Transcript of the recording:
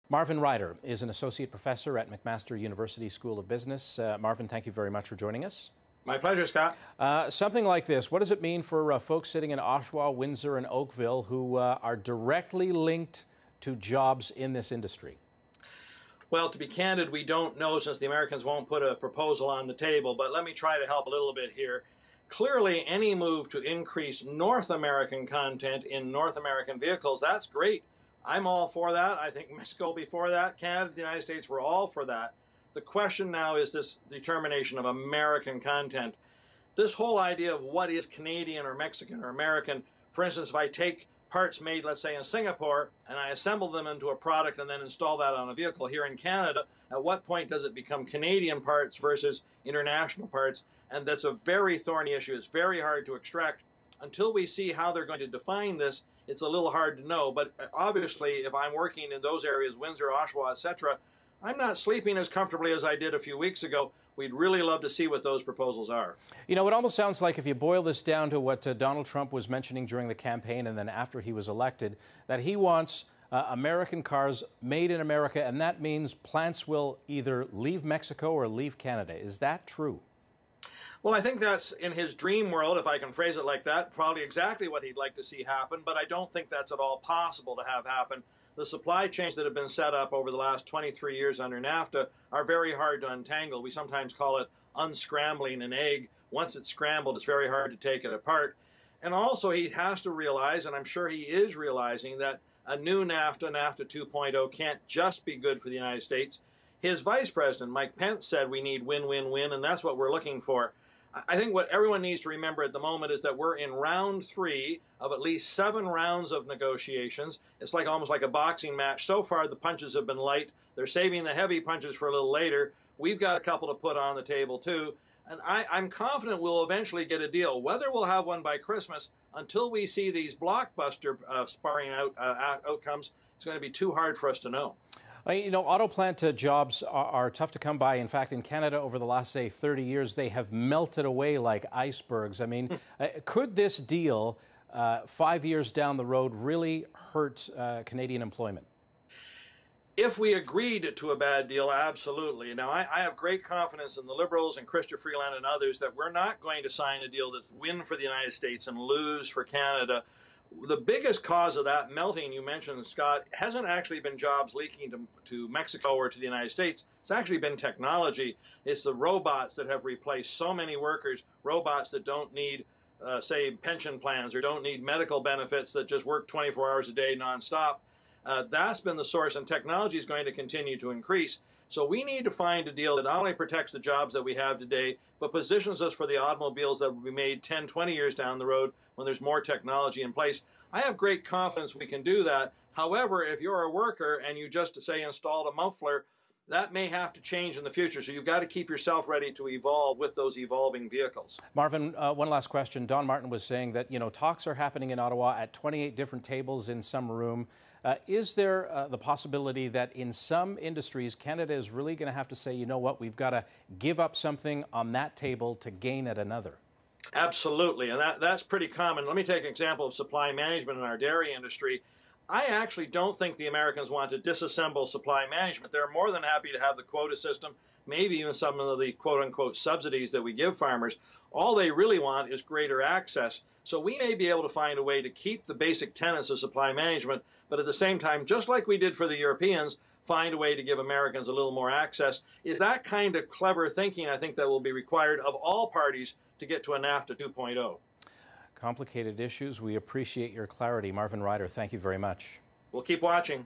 Marvin Ryder is an associate professor at McMaster University School of Business. Marvin, thank you very much for joining us. My pleasure, Scott. Something like this, what does it mean for folks sitting in Oshawa, Windsor, and Oakville who are directly linked to jobs in this industry? Well, to be candid, we don't know since the Americans won't put a proposal on the table, but let me try to help a little bit here. Clearly, any move to increase North American content in North American vehicles, that's great. I'm all for that. I think Mexico will be for that. Canada, the United States, we're all for that. The question now is this determination of American content. This whole idea of what is Canadian or Mexican or American, for instance, if I take parts made, let's say, in Singapore, and I assemble them into a product and then install that on a vehicle here in Canada, at what point does it become Canadian parts versus international parts? And that's a very thorny issue. It's very hard to extract. Until we see how they're going to define this, it's a little hard to know. But obviously, if I'm working in those areas, Windsor, Oshawa, etc., I'm not sleeping as comfortably as I did a few weeks ago. We'd really love to see what those proposals are. You know, it almost sounds like if you boil this down to what Donald Trump was mentioning during the campaign and then after he was elected, that he wants American cars made in America, and that means plants will either leave Mexico or leave Canada. Is that true? Well, I think that's in his dream world, if I can phrase it like that, probably exactly what he'd like to see happen, but I don't think that's at all possible to have happen. The supply chains that have been set up over the last 23 years under NAFTA are very hard to untangle. We sometimes call it unscrambling an egg. Once it's scrambled, it's very hard to take it apart. And also he has to realize, and I'm sure he is realizing, that a new NAFTA, NAFTA 2.0, can't just be good for the United States. His vice president, Mike Pence, said we need win-win-win, and that's what we're looking for. I think what everyone needs to remember at the moment is that we're in round 3 of at least 7 rounds of negotiations. It's like almost like a boxing match. So far, the punches have been light. They're saving the heavy punches for a little later. We've got a couple to put on the table, too. And I'm confident we'll eventually get a deal. Whether we'll have one by Christmas, until we see these blockbuster sparring outcomes, it's going to be too hard for us to know. You know, auto plant jobs are tough to come by. In fact, in Canada, over the last, say, 30 years, they have melted away like icebergs. I mean, could this deal 5 years down the road really hurt Canadian employment? If we agreed to a bad deal, absolutely. Now, I have great confidence in the Liberals and Chrystia Freeland and others that we're not going to sign a deal that's win for the United States and lose for Canada. The biggest cause of that melting you mentioned, Scott, hasn't actually been jobs leaking to Mexico or to the United States. It's actually been technology. It's the robots that have replaced so many workers, robots that don't need, say, pension plans or don't need medical benefits, that just work 24 hours a day nonstop. That's been the source, and technology is going to continue to increase. So we need to find a deal that not only protects the jobs that we have today, but positions us for the automobiles that will be made 10, 20 years down the road when there's more technology in place. I have great confidence we can do that. However, if you're a worker and you just, say, installed a muffler, that may have to change in the future. So you've got to keep yourself ready to evolve with those evolving vehicles. Marvin, one last question. Don Martin was saying that, you know, talks are happening in Ottawa at 28 different tables in some room. Is there the possibility that in some industries, Canada is really going to have to say, you know what, we've got to give up something on that table to gain at another? Absolutely, and that's pretty common. Let me take an example of supply management in our dairy industry. I actually don't think the Americans want to disassemble supply management. They're more than happy to have the quota system, maybe even some of the quote-unquote subsidies that we give farmers. All they really want is greater access. So we may be able to find a way to keep the basic tenets of supply management, but at the same time, just like we did for the Europeans, find a way to give Americans a little more access. Is that kind of clever thinking, I think, that will be required of all parties to get to a NAFTA 2.0. Complicated issues. We appreciate your clarity. Marvin Ryder, thank you very much. We'll keep watching.